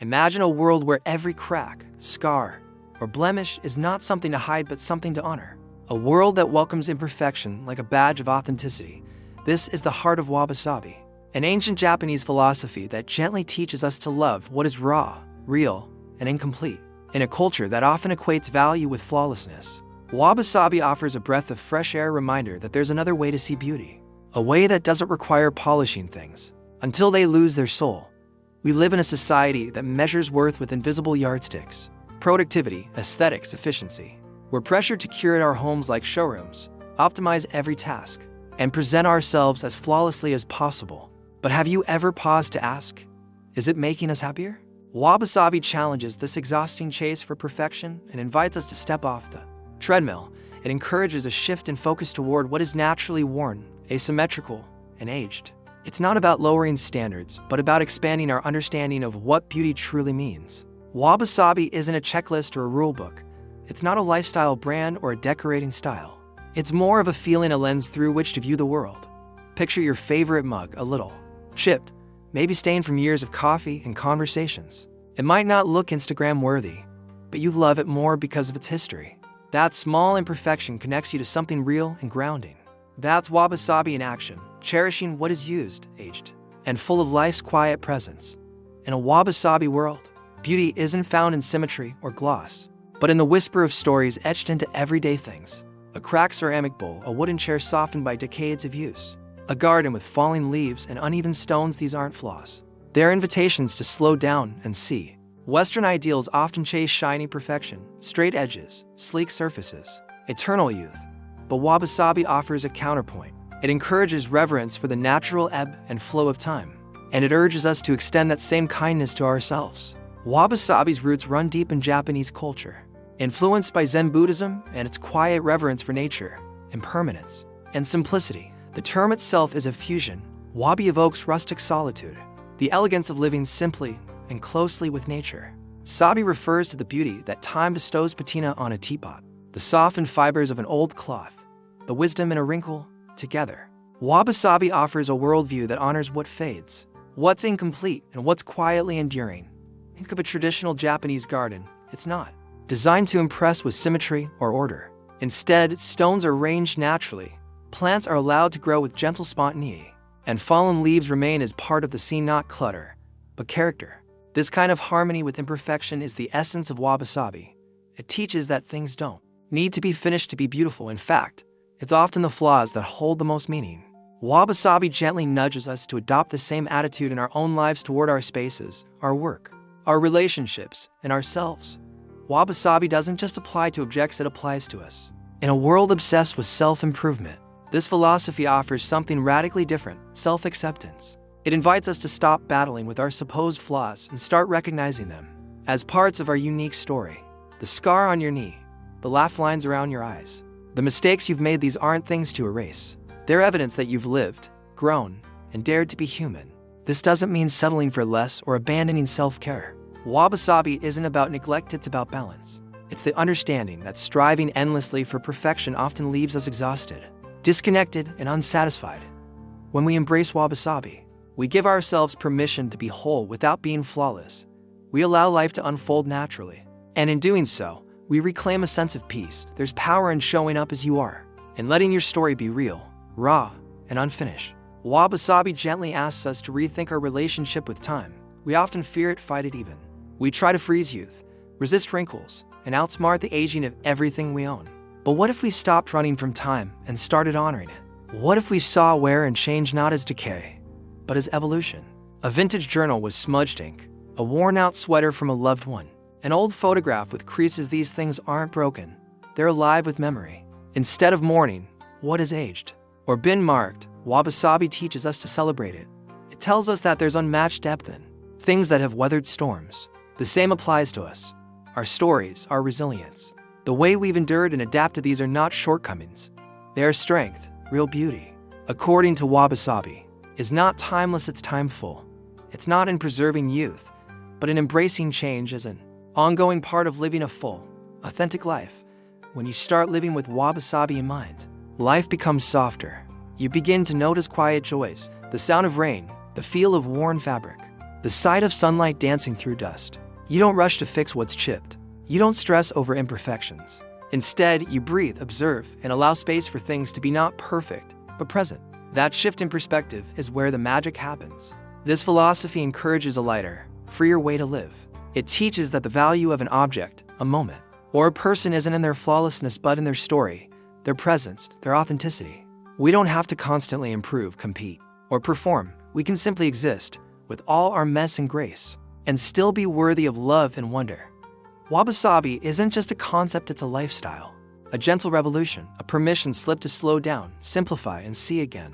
Imagine a world where every crack, scar, or blemish is not something to hide but something to honor. A world that welcomes imperfection like a badge of authenticity. This is the heart of Wabi Sabi, an ancient Japanese philosophy that gently teaches us to love what is raw, real, and incomplete. In a culture that often equates value with flawlessness, Wabi Sabi offers a breath of fresh air reminder that there's another way to see beauty. A way that doesn't require polishing things until they lose their soul. We live in a society that measures worth with invisible yardsticks. Productivity, aesthetics, efficiency. We're pressured to curate our homes like showrooms, optimize every task, and present ourselves as flawlessly as possible. But have you ever paused to ask, is it making us happier? Wabi Sabi challenges this exhausting chase for perfection and invites us to step off the treadmill. It encourages a shift in focus toward what is naturally worn, asymmetrical, and aged. It's not about lowering standards, but about expanding our understanding of what beauty truly means. Wabi Sabi isn't a checklist or a rule book. It's not a lifestyle brand or a decorating style. It's more of a feeling, a lens through which to view the world. Picture your favorite mug, a little chipped, maybe stained from years of coffee and conversations. It might not look Instagram-worthy, but you love it more because of its history. That small imperfection connects you to something real and grounding. That's Wabi Sabi in action, cherishing what is used, aged, and full of life's quiet presence. In a Wabi Sabi world, beauty isn't found in symmetry or gloss, but in the whisper of stories etched into everyday things. A cracked ceramic bowl, a wooden chair softened by decades of use, a garden with falling leaves and uneven stones. These aren't flaws. They're invitations to slow down and see. Western ideals often chase shiny perfection, straight edges, sleek surfaces, eternal youth. But Wabi Sabi offers a counterpoint. It encourages reverence for the natural ebb and flow of time, and it urges us to extend that same kindness to ourselves. Wabi Sabi's roots run deep in Japanese culture, influenced by Zen Buddhism and its quiet reverence for nature, impermanence, and simplicity. The term itself is a fusion. Wabi evokes rustic solitude, the elegance of living simply and closely with nature. Sabi refers to the beauty that time bestows, patina on a teapot, the softened fibers of an old cloth, the wisdom in a wrinkle, together. Wabi Sabi offers a worldview that honors what fades, what's incomplete, and what's quietly enduring. Think of a traditional Japanese garden. It's not designed to impress with symmetry or order. Instead, stones are arranged naturally, plants are allowed to grow with gentle spontaneity, and fallen leaves remain as part of the scene, not clutter, but character. This kind of harmony with imperfection is the essence of Wabi Sabi. It teaches that things don't need to be finished to be beautiful. In fact, it's often the flaws that hold the most meaning. Wabi Sabi gently nudges us to adopt the same attitude in our own lives toward our spaces, our work, our relationships, and ourselves. Wabi Sabi doesn't just apply to objects, it applies to us. In a world obsessed with self-improvement, this philosophy offers something radically different: self-acceptance. It invites us to stop battling with our supposed flaws and start recognizing them as parts of our unique story. The scar on your knee, the laugh lines around your eyes, the mistakes you've made, these aren't things to erase. They're evidence that you've lived, grown, and dared to be human. This doesn't mean settling for less or abandoning self-care. Wabi Sabi isn't about neglect, it's about balance. It's the understanding that striving endlessly for perfection often leaves us exhausted, disconnected, and unsatisfied. When we embrace Wabi Sabi, we give ourselves permission to be whole without being flawless. We allow life to unfold naturally. And in doing so, we reclaim a sense of peace. There's power in showing up as you are, and letting your story be real, raw, and unfinished. Wabi Sabi gently asks us to rethink our relationship with time. We often fear it, fight it even. We try to freeze youth, resist wrinkles, and outsmart the aging of everything we own. But what if we stopped running from time and started honoring it? What if we saw wear and change not as decay, but as evolution? A vintage journal with smudged ink, a worn-out sweater from a loved one, an old photograph with creases. These things aren't broken. They're alive with memory. Instead of mourning what is aged or been marked, Wabi Sabi teaches us to celebrate it. It tells us that there's unmatched depth in things that have weathered storms. The same applies to us. Our stories, our resilience, the way we've endured and adapted, these are not shortcomings. They are strength, real beauty. According to Wabi Sabi, is not timeless, it's timeful. It's not in preserving youth, but in embracing change as an ongoing part of living a full, authentic life. When you start living with Wabi Sabi in mind, life becomes softer. You begin to notice quiet joys, the sound of rain, the feel of worn fabric, The sight of sunlight dancing through dust. You don't rush to fix what's chipped. You don't stress over imperfections. Instead, you breathe, observe, and allow space for things to be not perfect, but present. That shift in perspective is where the magic happens. This philosophy encourages a lighter, freer way to live. It teaches that the value of an object, a moment, or a person isn't in their flawlessness but in their story, their presence, their authenticity. We don't have to constantly improve, compete, or perform. We can simply exist, with all our mess and grace, and still be worthy of love and wonder. Wabi Sabi isn't just a concept, it's a lifestyle. A gentle revolution, a permission slip to slow down, simplify, and see again.